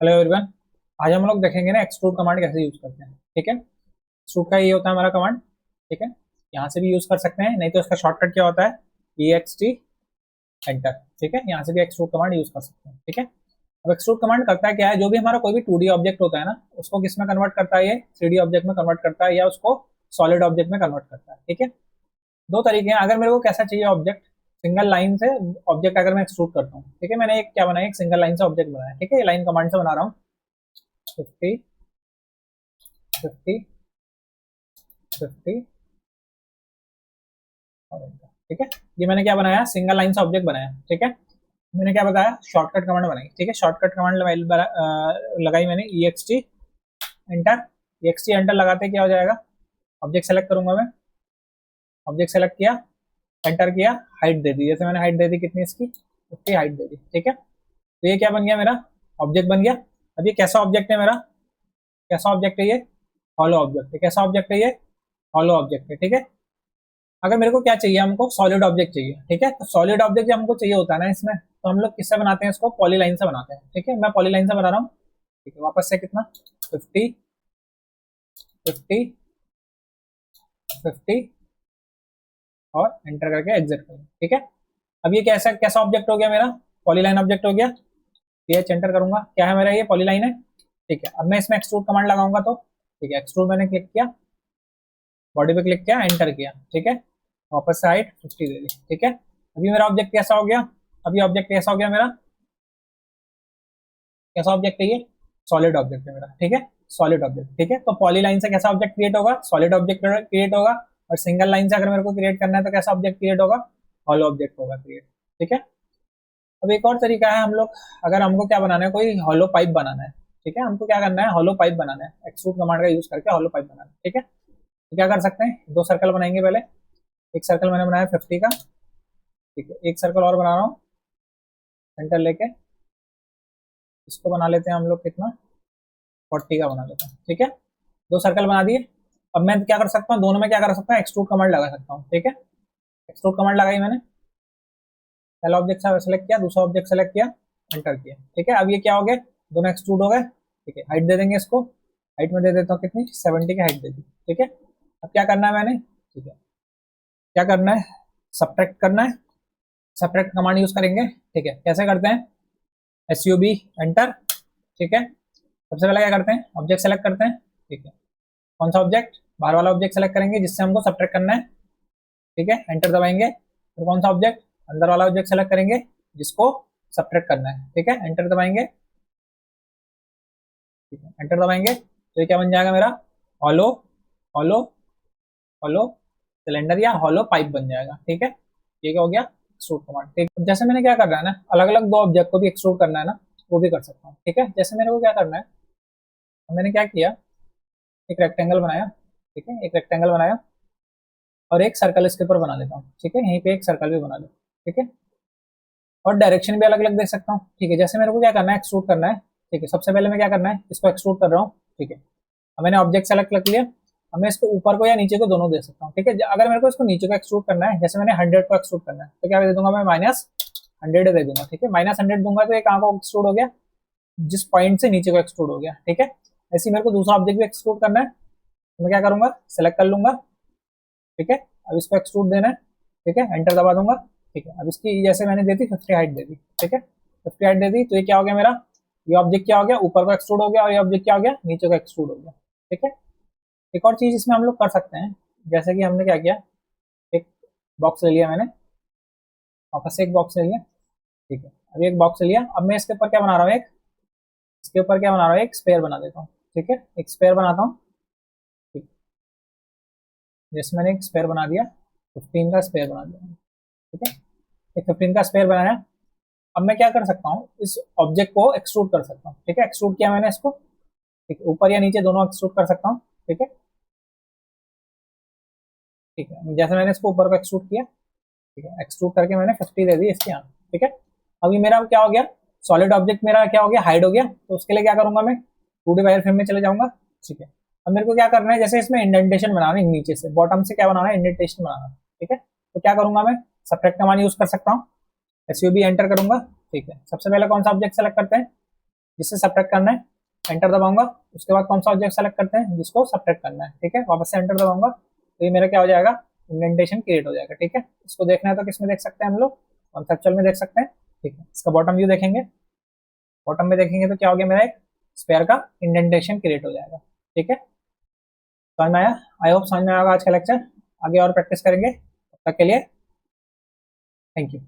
Hello everyone. आज हम लोग देखेंगे ना एक्सट्रूड कमांड कैसे यूज करते हैं। ठीक है, एक्सट्रूड का ये होता है हमारा कमांड। ठीक है, यहाँ से भी यूज कर सकते हैं, नहीं तो इसका शॉर्टकट क्या होता है, EXT एंटर। ठीक है, यहाँ से भी एक्सट्रूड कमांड यूज कर सकते हैं। ठीक है, अब एक्सट्रूड कमांड करता है क्या है, जो भी हमारा कोई भी 2D ऑब्जेक्ट होता है ना, उसको किस में कन्वर्ट करता है, ये 3D ऑब्जेक्ट में कन्वर्ट करता है या उसको सॉलिड ऑब्जेक्ट में कन्वर्ट करता है। ठीक है, दो तरीके हैं। अगर मेरे को कैसा चाहिए ऑब्जेक्ट, सिंगल लाइन से ऑब्जेक्ट अगर मैं एक्सट्रूड करता हूँ, ठीक है, मैंने एक क्या बनाया, एक सिंगल लाइन से ऑब्जेक्ट बनाया। ठीक है, ये लाइन कमांड से बना रहा हूँ। 50 50 50 और enter। ठीक है, ये मैंने क्या बनाया, सिंगल लाइन से ऑब्जेक्ट बनाया। ठीक है, मैंने क्या बताया, शॉर्टकट कमांड बनाई। ठीक है, शॉर्टकट कमांड लगाई मैंने, EXT एंटर। EXT एंटर लगाते क्या हो जाएगा, ऑब्जेक्ट सेलेक्ट करूंगा मैं, ऑब्जेक्ट सेलेक्ट किया, एंटर किया, हाइट दे दी, जैसे मैंने हाइट दे दी कितनी इसकी, 50 हाइट दे दी। ठीक है, तो ये क्या बन गया, मेरा ऑब्जेक्ट बन गया। अब ये कैसा ऑब्जेक्ट है मेरा, कैसा ऑब्जेक्ट है ये, हॉलो ऑब्जेक्ट है। कैसा ऑब्जेक्ट है ये, हॉलो ऑब्जेक्ट है। ठीक है, अगर मेरे को क्या चाहिए, हमको सॉलिड ऑब्जेक्ट चाहिए। ठीक है, तो सॉलिड ऑब्जेक्ट जब हमको चाहिए होता है ना इसमें, तो हम लोग किससे बनाते हैं इसको, पॉलीलाइन से बनाते हैं। ठीक है, मैं पॉलीलाइन से बना रहा हूँ। ठीक है, वापस से कितना, 50 50 50 और एंटर करके एग्जिट करूँ। ठीक है, अब ये कैसा कैसा ऑब्जेक्ट हो गया मेरा, पॉलीलाइन ऑब्जेक्ट हो गया। एंटर करूंगा, क्या है मेरा, ये पॉलीलाइन है। ठीक है, अब मैं इसमें एक्सट्रूड कमांड लगाऊंगा तो, ठीक है, एक्सट्रूड मैंने क्लिक किया, बॉडी पे क्लिक किया, एंटर किया। ठीक है, वापस से हाइट 50 दे दी। ठीक है, अभी मेरा ऑब्जेक्ट कैसा हो गया, अभी ऑब्जेक्ट कैसा हो गया मेरा, कैसा ऑब्जेक्ट है ये, सॉलिड ऑब्जेक्ट है मेरा। ठीक है, सॉलिड ऑब्जेक्ट। ठीक है, तो पॉलीलाइन से कैसा ऑब्जेक्ट क्रिएट होगा, सॉलिड ऑब्जेक्ट क्रिएट होगा। और सिंगल लाइन से अगर मेरे को क्रिएट करना है तो कैसा ऑब्जेक्ट क्रिएट होगा, हॉलो ऑब्जेक्ट होगा क्रिएट। ठीक है, अब एक और तरीका है, हम लोग अगर हमको क्या बनाना है, कोई हॉलो पाइप बनाना है। ठीक है, हमको क्या करना है, हॉलो पाइप बनाना है, एक्सट्रूड कमांड का यूज करके हॉलो पाइप बनाना है। ठीक है, तो क्या कर सकते हैं, दो सर्कल बनाएंगे पहले। एक सर्कल मैंने बनाया 50 का। ठीक है, एक सर्कल और बना रहा हूँ, सेंटर लेके इसको बना लेते हैं हम लोग कितना, 40 का बना लेते हैं। ठीक है, दो सर्कल बना दिए। अब मैं क्या कर सकता हूँ, दोनों में क्या कर सकता हूँ, एक्सट्रूड कमांड लगा सकता हूँ। ठीक है, एक्सट्रूड कमांड लगाई मैंने, पहला ऑब्जेक्ट सेलेक्ट किया, दूसरा ऑब्जेक्ट सेलेक्ट किया, एंटर किया। ठीक है, अब ये क्या हो गए, दोनों एक्सट्रूड हो गए। ठीक है, हाइट दे देंगे इसको, हाइट में दे देता हूँ कितनी, 70 की हाइट दे दी। ठीक है, अब क्या करना है मैंने, ठीक है, क्या करना है, सब्ट्रैक्ट करना है, सब्ट्रैक्ट कमांड यूज करेंगे। ठीक है, कैसे करते हैं, SUB एंटर। ठीक है, सबसे पहले क्या करते हैं, ऑब्जेक्ट सेलेक्ट करते हैं। ठीक है, कौन सा ऑब्जेक्ट, बाहर वाला ऑब्जेक्ट सेलेक्ट करेंगे जिससे हमको सब्ट्रैक्ट करना है। ठीक है, एंटर दबाएंगे, फिर कौन सा ऑब्जेक्ट, अंदर वाला ऑब्जेक्ट सेलेक्ट करेंगे जिसको सब्ट्रैक्ट करना है। ठीक है, एंटर दबाएंगे। ठीक है, एंटर दबाएंगे तो ये क्या बन जाएगा मेरा, हॉलो हॉलो हॉलो सिलेंडर या हॉलो पाइप बन जाएगा। ठीक है, ये क्या हो गया, एक्सट्रूड कमांड। ठीक है, जैसे मैंने क्या करना है ना, अलग अलग दो ऑब्जेक्ट को भी एक्सट्रूड करना है ना, वो भी कर सकता हूँ। ठीक है, जैसे मेरे को क्या करना है, मैंने क्या किया, एक रेक्टेंगल बनाया। ठीक है, एक रेक्टेंगल बनाया और एक सर्कल इसके ऊपर बना लेता हूँ। ठीक है, यहीं पे एक सर्कल भी बना लो। ठीक है, और डायरेक्शन भी अलग अलग देख सकता हूँ। ठीक है, जैसे मेरे को क्या करना है, एक्सट्रूड करना है। ठीक है, सबसे पहले मैं क्या करना है, इसको एक्सट्रूड कर रहा हूँ। ठीक है, अब मैंने ऑब्जेक्ट सेलेक्ट कर लिया। अब मैं इसको ऊपर को या नीचे को दोनों दे सकता हूँ। ठीक है, अगर मेरे को इसको नीचे को एक्सट्रूड करना है, जैसे मैंने 100 को एक्सट्रूड करना है, तो क्या दे दूंगा मैं, -100 दे दूंगा। ठीक है, -100 दूंगा तो ये कहाँ को एक्सट्रूड हो गया, जिस पॉइंट से नीचे को एक्सट्रूड हो गया। ठीक है, ऐसे ही मेरे को दूसरा ऑब्जेक्ट भी एक्सट्रूड करना है, तो मैं क्या करूंगा, सेलेक्ट कर लूंगा। ठीक है, अब इसको एक्सट्रूड देना है। ठीक है, एंटर दबा दूंगा। ठीक है, अब इसकी जैसे मैंने दी थी 50 हाइट दे दी। ठीक है, 50 हाइट दे दी तो ये क्या हो गया मेरा, ये ऑब्जेक्ट क्या हो गया, ऊपर को एक्सट्रूड हो गया, और ये ऑब्जेक्ट क्या हो गया, नीचे को एक्सट्रूड हो गया। ठीक है, एक और चीज इसमें हम लोग कर सकते हैं, जैसे कि हमने क्या किया, एक बॉक्स ले लिया मैंने, वापस से एक बॉक्स ले लिया। ठीक है, अभी एक बॉक्स ले लिया, अब मैं इसके ऊपर क्या बना रहा हूँ, एक इसके ऊपर क्या बना रहा हूँ, एक स्पेयर बना देता हूँ। ठीक है, एक स्पेयर बनाता हूँ। ठीक, जैसे मैंने एक स्पेयर बना दिया, 15 का स्पेयर बना दिया। ठीक है, एक 15 का स्पेयर बनाया। अब मैं क्या कर सकता हूँ, इस ऑब्जेक्ट को एक्सट्रूड कर सकता हूँ। ठीक है, एक्सट्रूड किया मैंने इसको। ठीक है, ऊपर या नीचे दोनों एक्सट्रूड कर सकता हूँ। ठीक है, ठीक है, जैसे मैंने इसको ऊपर को एक्सट्रूड किया। ठीक है, एक्सट्रूड करके मैंने 50 दे दी इसके यहाँ। ठीक है, अभी मेरा क्या हो गया, सॉलिड ऑब्जेक्ट मेरा क्या हो गया, हाइड हो गया। तो उसके लिए क्या करूंगा मैं, 2D वायर फ्रेम में चले जाऊंगा। ठीक है, अब मेरे को क्या करना है, जैसे इसमें इंडेंटेशन बनाना है, नीचे से बॉटम से क्या बनाना है, इंडेंटेशन बनाना है। ठीक है, तो क्या करूंगा मैं, सब्ट्रैक्ट कमांड यूज कर सकता हूँ, SUB एंटर करूंगा। ठीक है, सबसे पहले कौन सा ऑब्जेक्ट सेलेक्ट करते हैं, जिससे सब्ट्रैक्ट करना है, एंटर दबाऊंगा। उसके बाद कौन सा ऑब्जेक्ट सेलेक्ट करते हैं, जिसको सब्ट्रैक्ट करना है, ठीक है। वापस से एंटर दबाऊंगा तो ये मेरा क्या हो जाएगा, इंडेंटेशन क्रिएट हो जाएगा, ठीक है। इसको देखना है तो किस में देख सकते हैं हम लोग, कॉन्सेप्चुअल में देख सकते हैं, ठीक है। इसका बॉटम व्यू देखेंगे, बॉटम में देखेंगे तो क्या हो गया, मेरा एक स्क्वायर का इंडेंटेशन क्रिएट हो जाएगा, ठीक है। समझ में आया? आई होप समझ में आएगा आज का लेक्चर। आगे और प्रैक्टिस करेंगे, तब तक के लिए थैंक यू।